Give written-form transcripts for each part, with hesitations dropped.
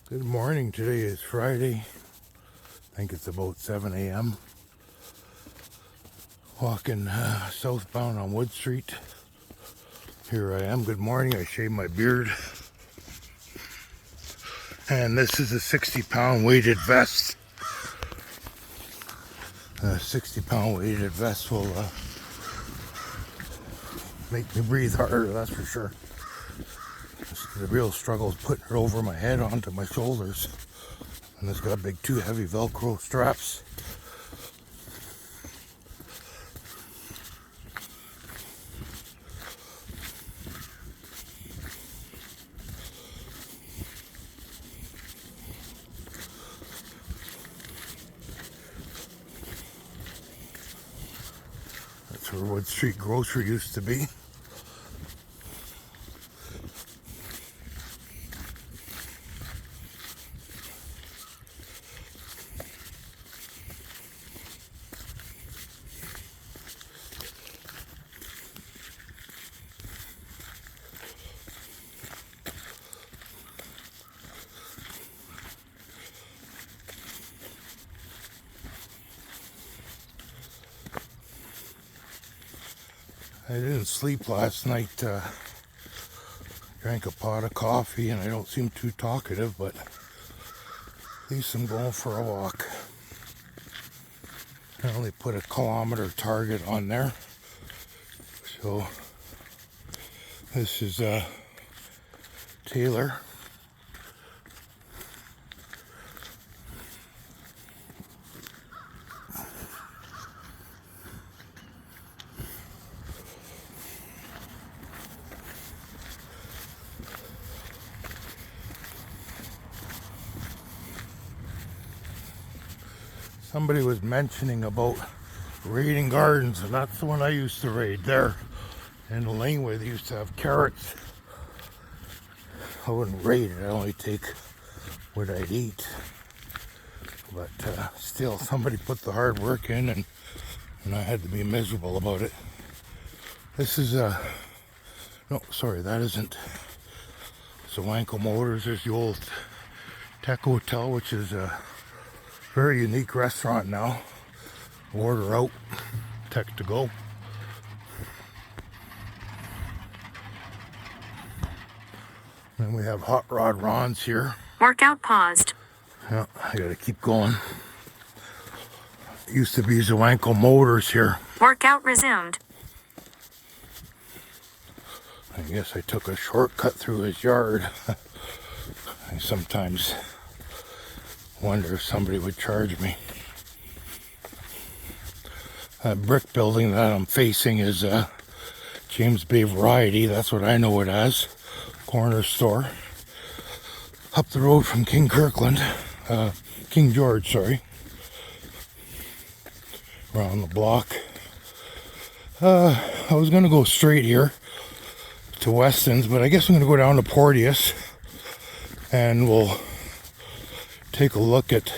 Good morning. Today is Friday. I think it's about 7 a.m. Walking southbound on Wood Street. Here I am. Good morning. I shaved my beard. And this is a 60-pound weighted vest. A 60-pound weighted vest will make me breathe harder, that's for sure. The real struggle is putting it over my head onto my shoulders. And it's got big, too heavy Velcro straps. That's where Wood Street Grocery used to be. I didn't sleep last night. Drank a pot of coffee and I don't seem too talkative, but at least I'm going for a walk. I only put a kilometer target on there. So this is Taylor. Somebody was mentioning about raiding gardens, and that's the one I used to raid there in the laneway. They used to have carrots. I wouldn't raid it, I'd only take what I'd eat. But still, somebody put the hard work in, and I had to be miserable about it. This is no, sorry, that isn't Zawanko Motors. There's the old Tech Hotel, which is a very unique restaurant now. Order out, Tech to go. Then we have Hot Rod Ron's here. Workout paused. Yeah, I gotta keep going. It used to be Zawanko Motors here. Workout resumed. I guess I took a shortcut through his yard. I sometimes wonder if somebody would charge me. That brick building that I'm facing is James Bay Variety. That's what I know it as. Corner store. Up the road from Kirkland. King George, sorry. Around the block. I was going to go straight here to Weston's, but I guess I'm going to go down to Porteous and we'll take a look at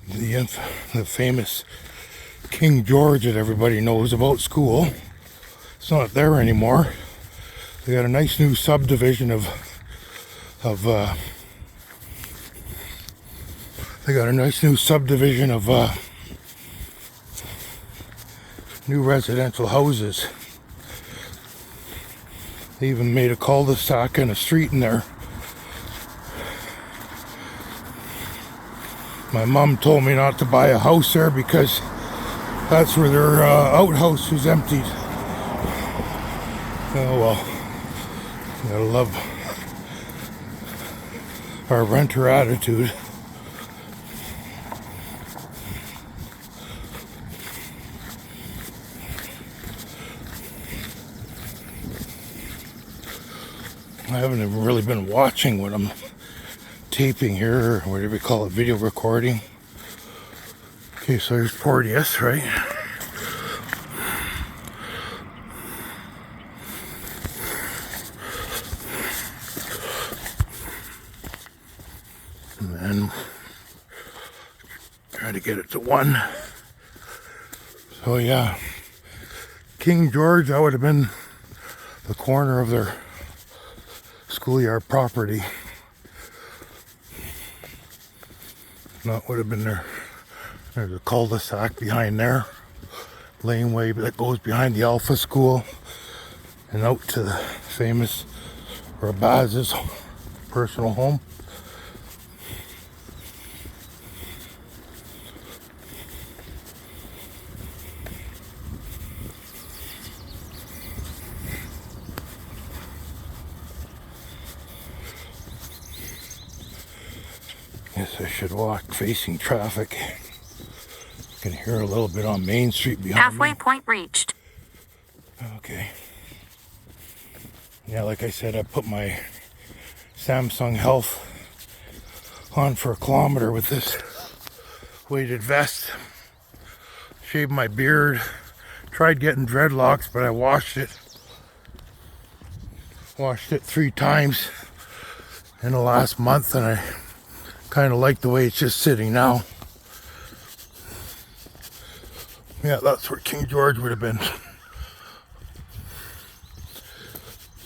the famous King George that everybody knows about school. It's not there anymore. They got a nice new subdivision of new residential houses. They even made a cul-de-sac and a street in there. My mom told me not to buy a house there because that's where their outhouse was emptied. Oh well, you gotta love our renter attitude. I haven't even really been watching what I'm taping here, or whatever you call it, video recording. Okay, so there's Porteous, right? And then try to get it to 1. So yeah, King George, that would have been the corner of their schoolyard property. No, it would have been there. There's a cul-de-sac behind there. Laneway that goes behind the Alpha School and out to the famous Rabaz's personal home. Guess I should walk facing traffic. You can hear a little bit on Main Street behind Halfway me. point reached. Okay. Yeah, like I said, I put my Samsung Health on for a kilometer with this weighted vest. Shaved my beard. Tried getting dreadlocks, but I washed it. Washed it 3 times in the last month, and I kind of like the way it's just sitting now. Yeah, that's where King George would have been.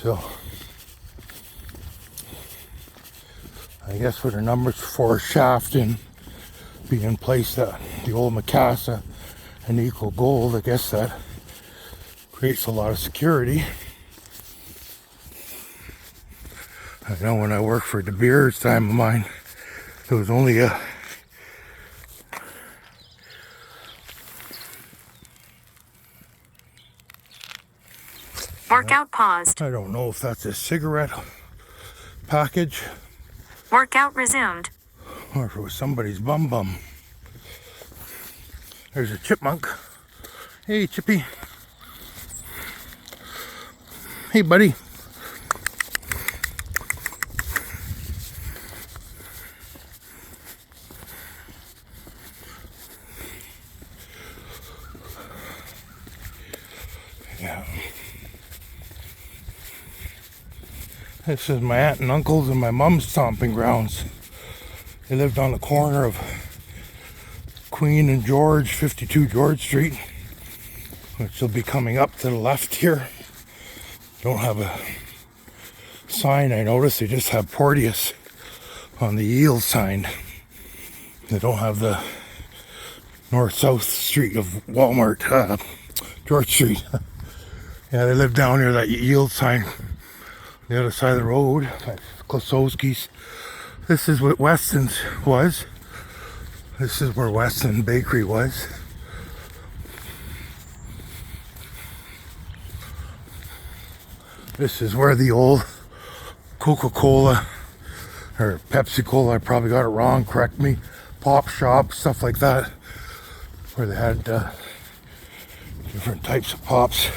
So, I guess with the numbers 4 shaft in being placed at the old Macassa and Equal Gold, I guess that creates a lot of security. I know when I worked for De Beers time of mine, it was only a Workout paused. I don't know if that's a cigarette package Workout resumed. or if it was somebody's bum. There's a chipmunk. Hey, Chippy. Hey, buddy. Yeah. This is my aunt and uncle's and my mom's stomping grounds. They lived on the corner of Queen and George, 52 George Street, which will be coming up to the left here. Don't have a sign, I noticed. They just have Porteous on the yield sign. They don't have the north-south street of Walmart, George Street. Yeah, they live down near that yield sign. The other side of the road, at Klosowski's. This is what Weston's was. This is where Weston Bakery was. This is where the old Coca-Cola or Pepsi-Cola, I probably got it wrong, correct me, pop shop, stuff like that, where they had different types of pops.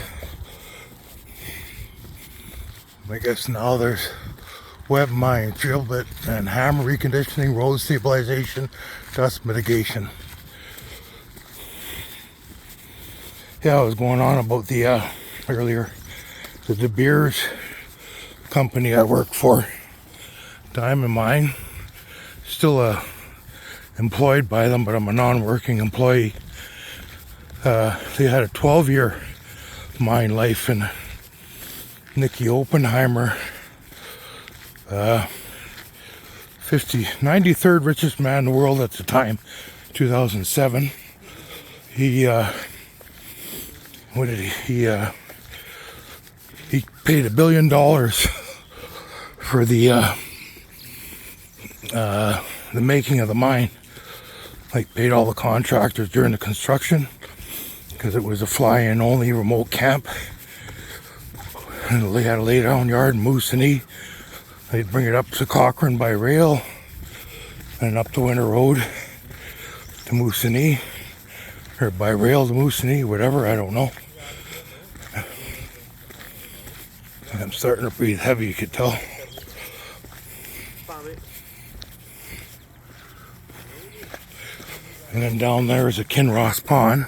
I guess now there's web mine, drill bit, and hammer reconditioning, road stabilization, dust mitigation. Yeah, I was going on about the earlier, the De Beers company I work for, diamond mine. Still employed by them, but I'm a non-working employee. They had a 12-year mine life, and Nicky Oppenheimer, 93rd richest man in the world at the time, 2007. He what did he paid $1 billion for the making of the mine. Like, paid all the contractors during the construction because it was a fly-in only remote camp. And they had a lay-down yard in Moosonee. They'd bring it up to Cochrane by rail and up the Winter Road to Moosonee, or by rail to Moosonee, whatever, I don't know. I'm starting to breathe heavy, you could tell. And then down there is a Kinross Pond.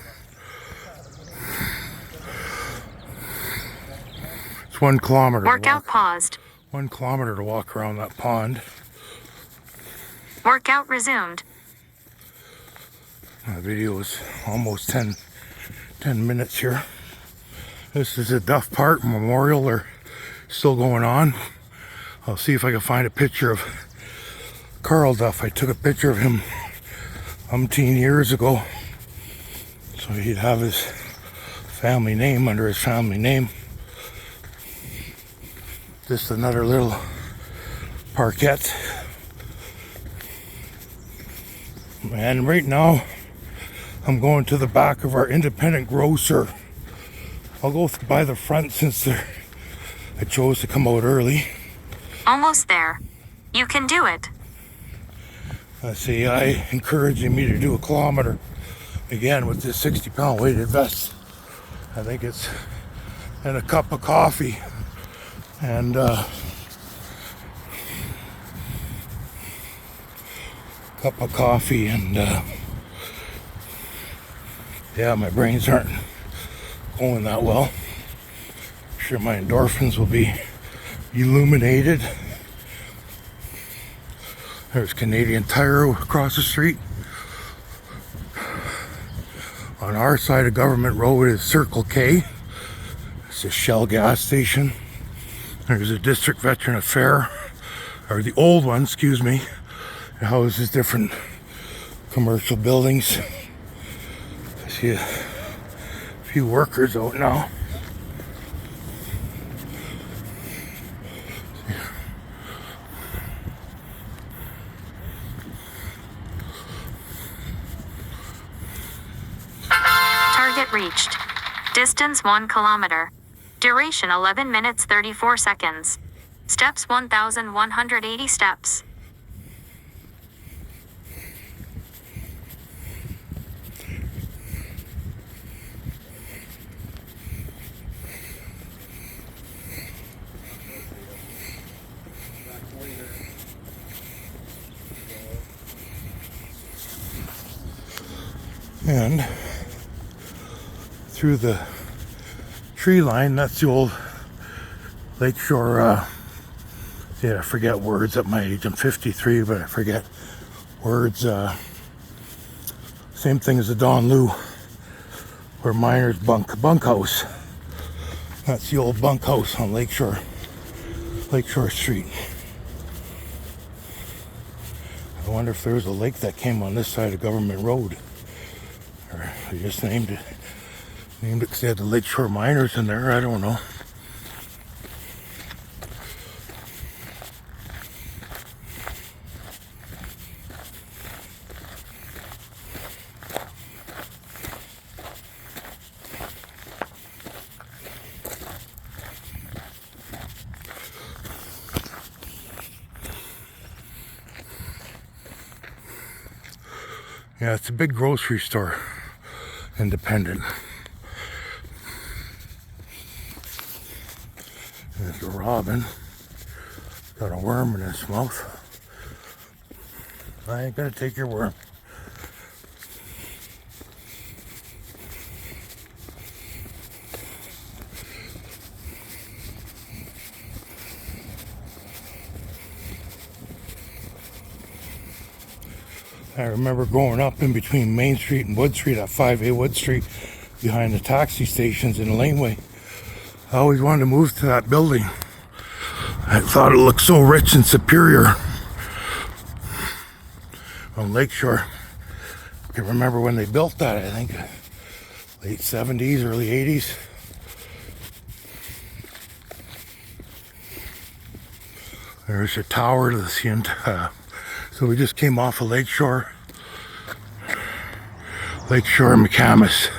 It's 1 kilometer. Workout paused. 1 kilometer to walk around that pond. Workout resumed. The video is almost 10 minutes here. This is a Duff Park Memorial. They're still going on. I'll see if I can find a picture of Carl Duff. I took a picture of him umpteen years ago. So he'd have his family name under his family name. Just another little parkette. And right now, I'm going to the back of our independent grocer. I'll go by the front since I chose to come out early. Almost there. You can do it. See, I encouraging me to do a kilometer again with this 60-pound weighted vest. I think it's and a cup of coffee and yeah, my brains aren't going that well. I'm sure my endorphins will be illuminated. There's Canadian Tire across the street. On our side of Government Road is Circle K. It's a Shell gas station. There's a District Veteran Affair, or the old one, excuse me. It houses different commercial buildings. I see a few workers out now. Target reached. Distance 1 kilometer. Duration 11 minutes 34 seconds. Steps 1,180 steps. And through the tree line, that's the old Lakeshore, I forget words at my age. I'm 53, but I forget words. Same thing as the Don Lou, where miners bunkhouse. That's the old bunkhouse on Lakeshore Street. I wonder if there was a lake that came on this side of Government Road. Or they just named it because they had the Lakeshore miners in there. I don't know. Yeah, it's a big grocery store. Independent. There's a robin. Got a worm in his mouth. I ain't gonna take your worm. I remember growing up in between Main Street and Wood Street at 5A Wood Street behind the taxi stations in the laneway. I always wanted to move to that building. I thought it looked so rich and superior on Lakeshore. I can remember when they built that, I think late 70s, early 80s. There's a tower to the end. So we just came off of Lakeshore McCamus.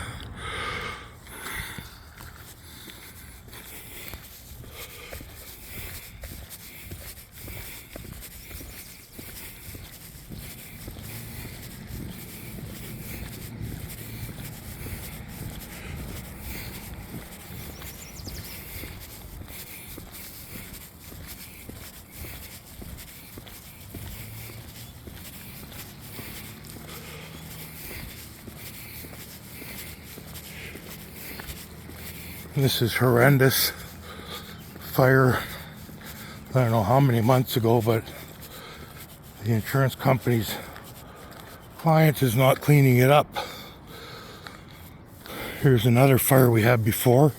This is horrendous. Fire, I don't know how many months ago, but the insurance company's client is not cleaning it up. Here's another fire we had before.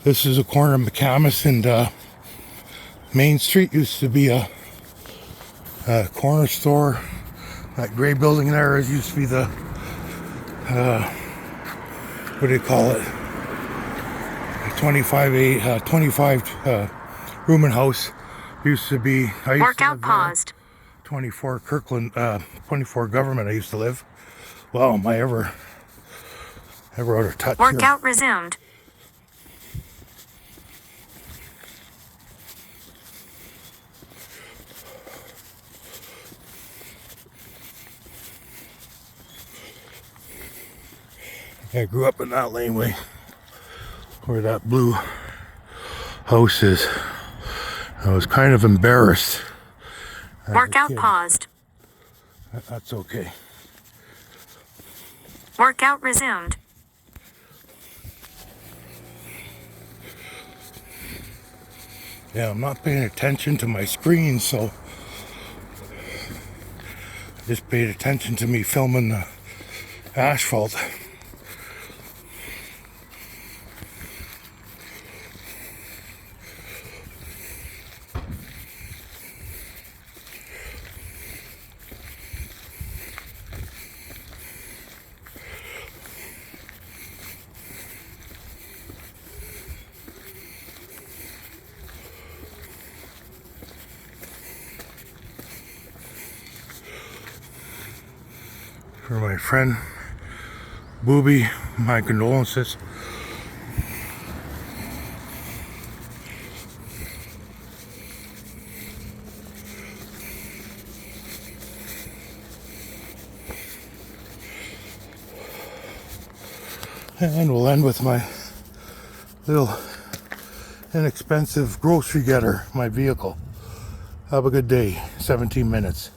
This is a corner of McCamus and Main Street. Used to be a corner store, That gray building there used to be the, what do you call it? 25 rooming house. Used to be, I used to Workout live there. paused. 24 Kirkland, 24 government I used to live. Wow, am I ever out of touch here? Workout resumed. I grew up in that laneway where that blue house is. I was kind of embarrassed. as a Workout kid. paused. That's okay. Workout resumed. Yeah, I'm not paying attention to my screen, so I just paid attention to me filming the asphalt. For my friend Booby, my condolences. And we'll end with my little inexpensive grocery getter, my vehicle. Have a good day. 17 minutes.